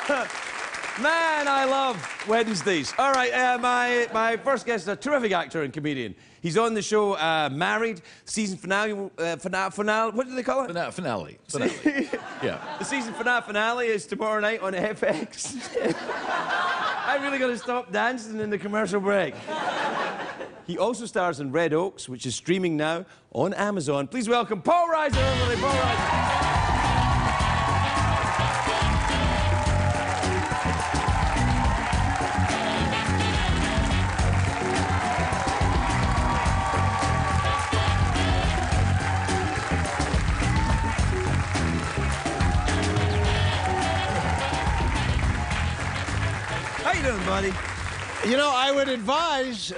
Man, I love Wednesdays. All right, my first guest is a terrific actor and comedian. He's on the show Married, season finale, finale, what do they call it? Finale. Yeah. The season finale is tomorrow night on FX. I'm really going to stop dancing in the commercial break. He also stars in Red Oaks, which is streaming now on Amazon. Please welcome Paul Reiser, everybody. Paul Reiser. How you doing, buddy? You know, I would advise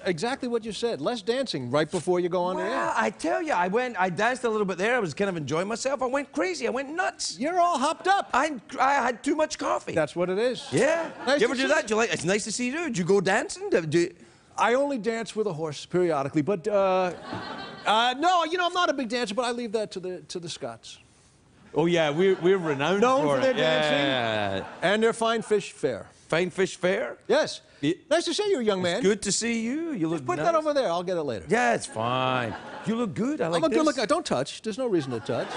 exactly what you said. Less dancing right before you go on the air. Well, I tell you, I danced a little bit there. I was kind of enjoying myself. I went crazy. I went nuts. You're all hopped up. I had too much coffee. That's what it is. Yeah. Nice You ever to do see that? Do you like? It's nice to see you. Did you go dancing? I only dance with a horse periodically, but no, you know, I'm not a big dancer, but I leave that to the Scots. Oh yeah, we're renowned Known for their dancing. dancing and their fine fish fare. Fine fish fair. Yes. Nice to see you, young man. Good to see you. You look. Put nice. that over there. I'll get it later. Yeah, it's fine. You look good. I like I'm a this. good looker. Don't touch. There's no reason to touch.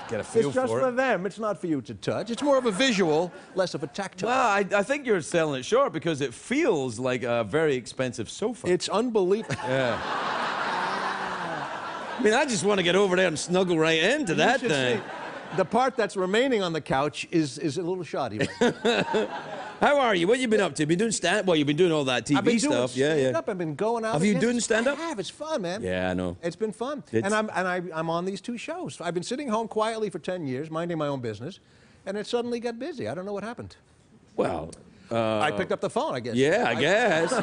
Get a feel It's just for for it. them. It's not for you to touch. It's more of a visual, less of a tactile. Well, I think you're selling it short because it feels like a very expensive sofa. It's unbelievable. Yeah. I mean, I just want to get over there and snuggle right into that thing. The part that's remaining on the couch is a little shoddy. Right? How are you? What you been up to? Been doing stand? Well, you've been doing all that TV I've been stuff. doing Yeah. stand-up. I've been going out. Have you again. doing stand-up? I have. It's fun, man. Yeah, I know. It's been fun. And I'm on these two shows. I've been sitting home quietly for 10 years, minding my own business, and it suddenly got busy. I don't know what happened. Well, I picked up the phone, I guess. yeah, I guess.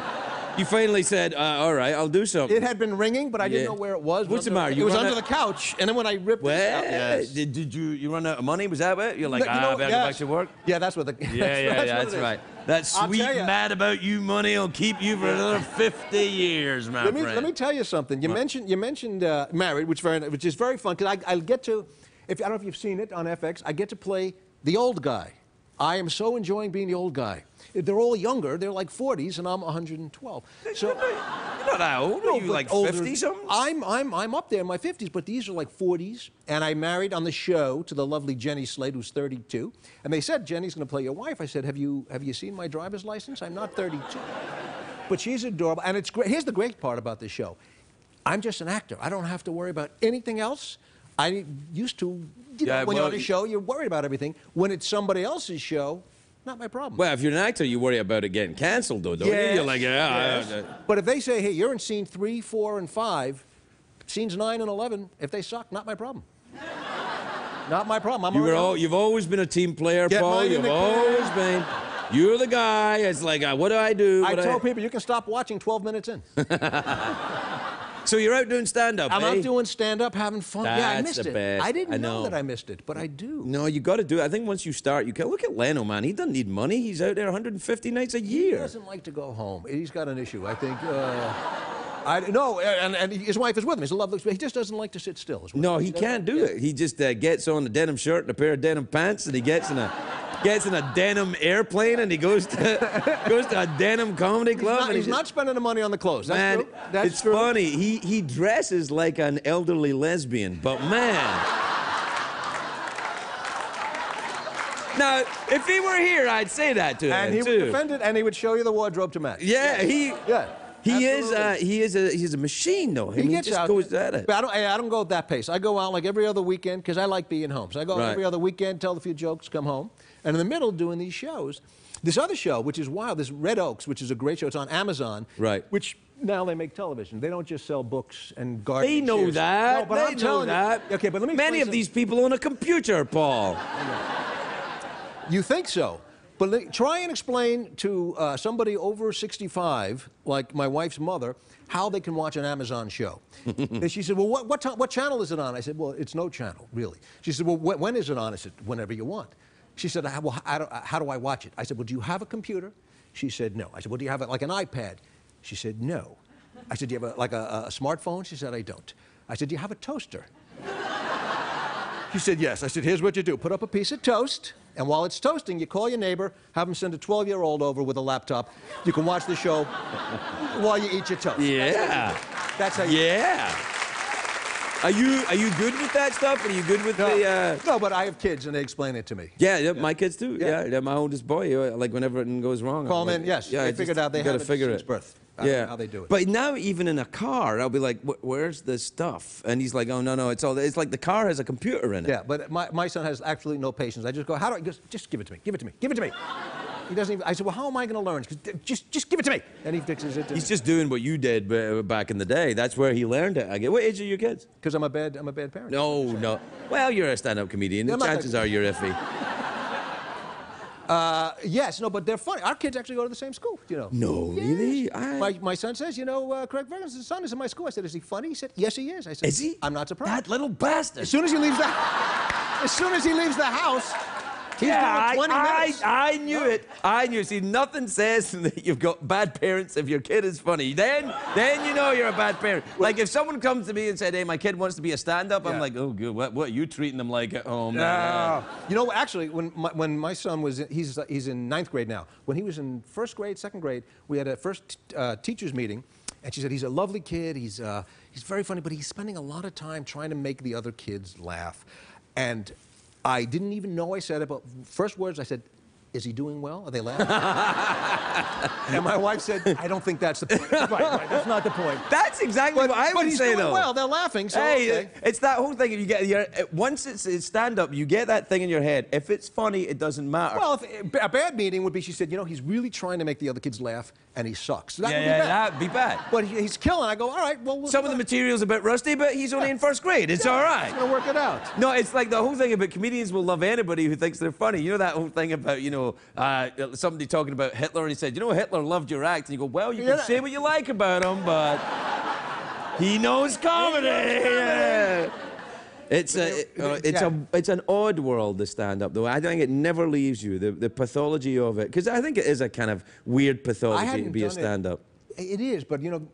You finally said, all right, I'll do something. It had been ringing, but I didn't know where it was. What's the matter? It was under the couch, and then when I ripped it out... Well, did you run out of money? Was that it? You're like, I better go back to work? Yeah, that's what the... That's right. That sweet mad about you money will keep you for another 50 years, my friend. Let me tell you something. You mentioned Married, which is very fun, because I get to... I don't know if you've seen it on FX, I get to play the old guy. I am so enjoying being the old guy. They're all younger. They're like 40s, and I'm 112. So You're not that old. Are you like 50-something? I'm up there in my 50s, but these are like 40s. And I married on the show to the lovely Jenny Slade, who's 32. And they said, Jenny's going to play your wife. I said, have you seen my driver's license? I'm not 32. But she's adorable. And it's great. Here's the great part about this show. I'm just an actor. I don't have to worry about anything else. I used to, when you're on a show, you're worried about everything. When it's somebody else's show, not my problem. Well, if you're an actor, you worry about it getting canceled, though, don't you? You're like, But if they say, hey, you're in scene 3, 4, and 5, scenes 9 and 11, if they suck, not my problem. Not my problem. You've always been a team player, Paul. You've always been. You're the guy. It's like, what do I do? I tell people you can stop watching 12 minutes in. So you're out doing stand-up, I'm out doing stand-up, having fun. Yeah, I missed it. Best. I didn't know that I missed it, but I do. No, you got to do it. I think once you start, you can. Look at Leno, man. He doesn't need money. He's out there 150 nights a year. He doesn't like to go home. He's got an issue, I think. And his wife is with him. He's a lovely. He just doesn't like to sit still. No, he can't do it. He just gets on a denim shirt and a pair of denim pants, and he gets in a denim airplane, and he goes to a denim comedy club. He's not spending the money on the clothes. That's man, true. That's true. Funny. He dresses like an elderly lesbian, but man. Now, if he were here, I'd say that to him, and he would defend it, and he would show you the wardrobe to match. Yeah, He is a machine, though. He gets just out. Goes at it. But I don't go at that pace. I go out like every other weekend because I like being home. So I go out every other weekend, tell a few jokes, come home. And in the middle, doing these shows. This other show, which is wild, this Red Oaks, which is a great show. It's on Amazon. Right. Which now they make television. They don't just sell books and garbage. They know that. No, but I'm telling you. Okay, but let me. Many of these people own a computer, Paul. You think so? But try and explain to somebody over 65, like my wife's mother, how they can watch an Amazon show. And she said, well, what channel is it on? I said, well, it's no channel, really. She said, well, when is it on? I said, whenever you want. She said, well, how do I watch it? I said, well, do you have a computer? She said, no. I said, well, do you have like an iPad? She said, no. I said, do you have like a smartphone? She said, I don't. I said, do you have a toaster? She said, yes. I said, here's what you do. Put up a piece of toast And while it's toasting, you call your neighbor, have him send a 12-year-old over with a laptop. You can watch the show while you eat your toast. Yeah. That's how you... Yeah. Are you good with that stuff? Are you good with the... No, but I have kids, and they explain it to me. Yeah, my kids too. Yeah, my oldest boy, like whenever it goes wrong. Call them in, yes. Yeah, they figured out they have it since birth. How they do it. But now even in a car, I'll be like, where's the stuff? And he's like, oh, no, it's like the car has a computer in it. Yeah, but my son has absolutely no patience. I just go, how do I... Just give it to me, give it to me, give it to me. He doesn't even... I said, well, how am I going to learn? Just give it to me. And he fixes it. He's just doing what you did back in the day. That's where he learned it. I get. What age are your kids? Because I'm a bad parent. No. Well, you're a stand-up comedian. The chances are you're iffy. Yes, no, but they're funny. Our kids actually go to the same school, you know. No, really? My son says, you know, Craig Ferguson's son is in my school. I said, is he funny? He said, yes, he is. I said, is he? I'm not surprised. That little bastard. As soon as he leaves the house, he's doing 20 minutes. I knew it. I knew. See, nothing says that you've got bad parents if your kid is funny. Then you know you're a bad parent. Like if someone comes to me and said, "Hey, my kid wants to be a stand-up," I'm like, "Oh, good. What are you treating them like at home?" You know, actually, when my son was he's in 9th grade now. When he was in 1st grade, 2nd grade, we had a first teachers meeting, and she said he's a lovely kid. He's very funny, but he's spending a lot of time trying to make the other kids laugh, and I didn't even know I said it, but first words I said, is he doing well? Are they laughing? And my wife said, I don't think that's the point. Right, that's not the point. That's exactly what I would say, though. But he's doing well. They're laughing, so hey, okay. It's that whole thing. If you get once it's stand-up, you get that thing in your head. If it's funny, it doesn't matter. Well, a bad meeting would be, she said, you know, he's really trying to make the other kids laugh, and he sucks. So that would be bad. That'd be bad. But he's killing. I go, all right, well... Some of the material's a bit rusty, but he's only in 1st grade. It's all right. He's going to work it out. No, it's like the whole thing about comedians will love anybody who thinks they're funny. You know that whole thing about, you know, somebody talking about Hitler, and he said, you know, Hitler loved your act. And you go, well, you can say what you like about him, but he knows comedy. It's an odd world, the stand-up, though. I think it never leaves you, the pathology of it. Because I think it is a kind of weird pathology to be a stand-up. It is, but, you know,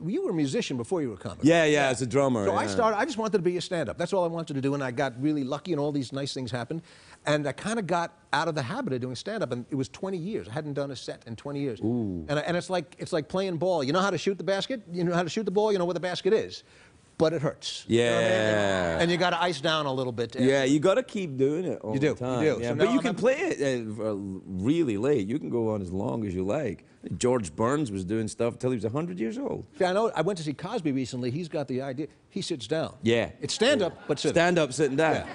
you were a musician before you were a comic. Yeah, as a drummer. So I just wanted to be a stand-up. That's all I wanted to do, and I got really lucky, and all these nice things happened. And I kind of got out of the habit of doing stand-up, and it was 20 years. I hadn't done a set in 20 years. Ooh. And it's like playing ball. You know how to shoot the basket? You know how to shoot the ball? You know where the basket is. But it hurts. Yeah. You know what I mean? And you got to ice down a little bit. Yeah, you got to keep doing it all the time. You do. Yeah, So but you can play it really late. You can go on as long as you like. George Burns was doing stuff until he was 100 years old. Yeah, I know. I went to see Cosby recently. He's got the idea. He sits down. Yeah. It's stand-up, but sitting. Stand-up, sitting down. Yeah.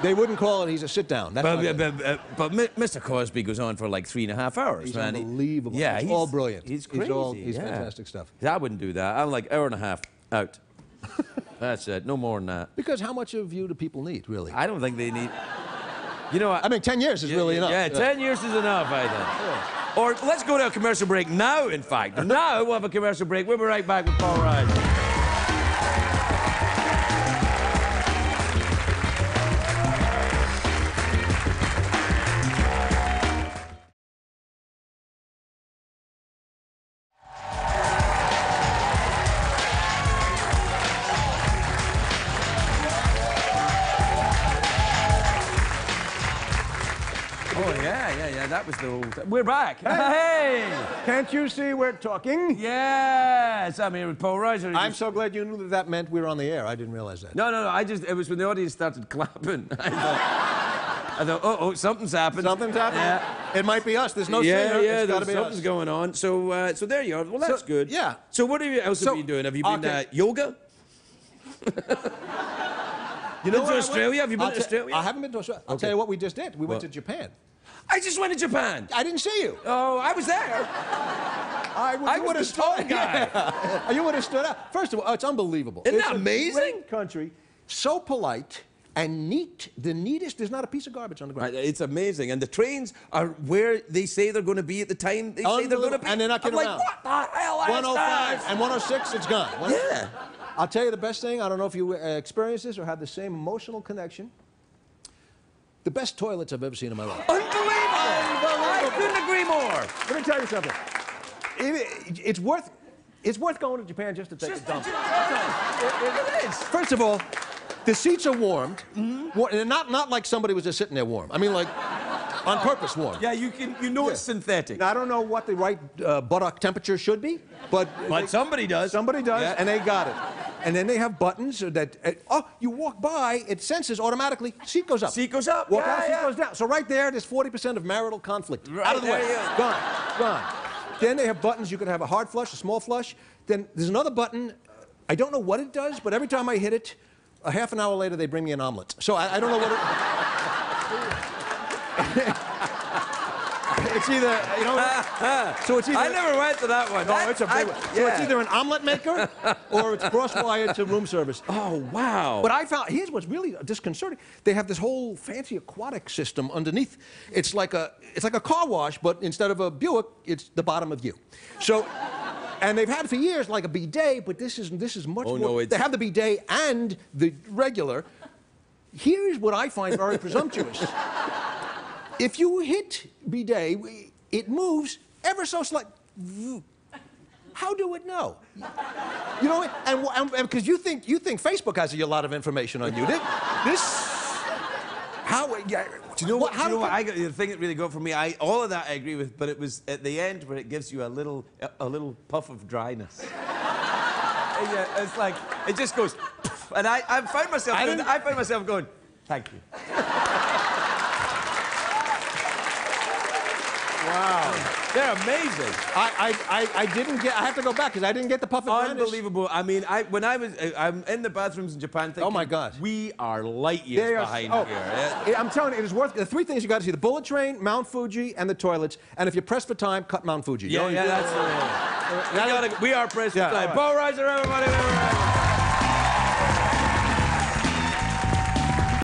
They wouldn't call it, he's a sit-down. But Mr. Cosby goes on for like 3.5 hours. He's man. unbelievable. Yeah, he's all brilliant. He's crazy. He's fantastic stuff. I wouldn't do that. I'm like hour and a half out. That's it. No more than that. Because how much of you do people need, really? I don't think they need... You know, I mean, 10 years is really enough. Yeah, 10 years is enough, I think. Yeah. Or let's go to a commercial break now, in fact. Now we'll have a commercial break. We'll be right back with Paul Reiser. That was the old... We're back. Hey! Can't you see we're talking? Yes! I'm here with Paul Reiser. I'm so glad you knew that meant we were on the air. I didn't realize that. No. It was when the audience started clapping. I thought, oh, something's happened. Something's happened? Yeah. It might be us. There's no singer. It's gotta be something's us. going on. So there you are. Well, that's good. Yeah. So what else have you been doing? Have you been yoga? You know, to Australia? Have you been to Australia? I haven't been to Australia. I'll tell you what we just did. We went to Japan. I just went to Japan. I didn't see you. Oh, I was there. I was the tall guy. Yeah. You would have stood out. First of all, it's unbelievable. Isn't that amazing? Great country, so polite and neat. The neatest. There's not a piece of garbage on the ground. It's amazing, and the trains are where they say they're going to be at the time they say they're going to be. And they're not getting around. Like, what the hell? 105 and 106, it's gone. Yeah. I'll tell you the best thing. I don't know if you experienced this or had the same emotional connection. The best toilets I've ever seen in my life. Unbelievable! I couldn't agree more. Let me tell you something. It's worth going to Japan just to take a dump. It is. First of all, The seats are warmed, and not like somebody was just sitting there warm. I mean, like, on purpose warm. Yeah, you know it's synthetic. Now, I don't know what the right buttock temperature should be, but somebody does. Somebody does, Yeah. and they got it. And then they have buttons that, you walk by, it senses automatically, seat goes up. Seat goes up. Walk Yeah, out, seat yeah. goes down. So right there's 40% of marital conflict. Right, Out of the way. there you go. Gone. Gone. Then they have buttons. You can have a hard flush, a small flush. Then there's another button. I don't know what it does, but every time I hit it, a half an hour later, they bring me an omelet. So I don't know what it... It's either, you know... So it's either... I never went to that one. No, it's a big one. So it's either an omelet maker or it's cross-wired to room service. Oh, wow. But I found, here's what's really disconcerting. They have this whole fancy aquatic system underneath. It's like a car wash, but instead of a Buick, it's the bottom of you. So, and they've had it for years like a bidet, but this is much more. No, they have the bidet and the regular. Here's what I find very presumptuous. If you hit bidet, it moves ever so slightly. How do it know? You know, and because you think Facebook has a lot of information on you. Yeah, Do you know what? The thing that really got for me, all of that I agree with, but it was at the end where it gives you a little puff of dryness. Yeah, it's like it just goes, and I found myself going, thank you. Wow, they're amazing. I didn't get. I have to go back because I didn't get the puff of dryness. Unbelievable. I mean, I'm in the bathrooms in Japan thinking, oh my God, we are light years behind here. I'm telling you, it is worth. The three things you got to see: the bullet train, Mount Fuji, and the toilets. And if you're pressed for time, cut Mount Fuji. Yeah, that's. We are pressed for time. Right. Paul Reiser, everybody.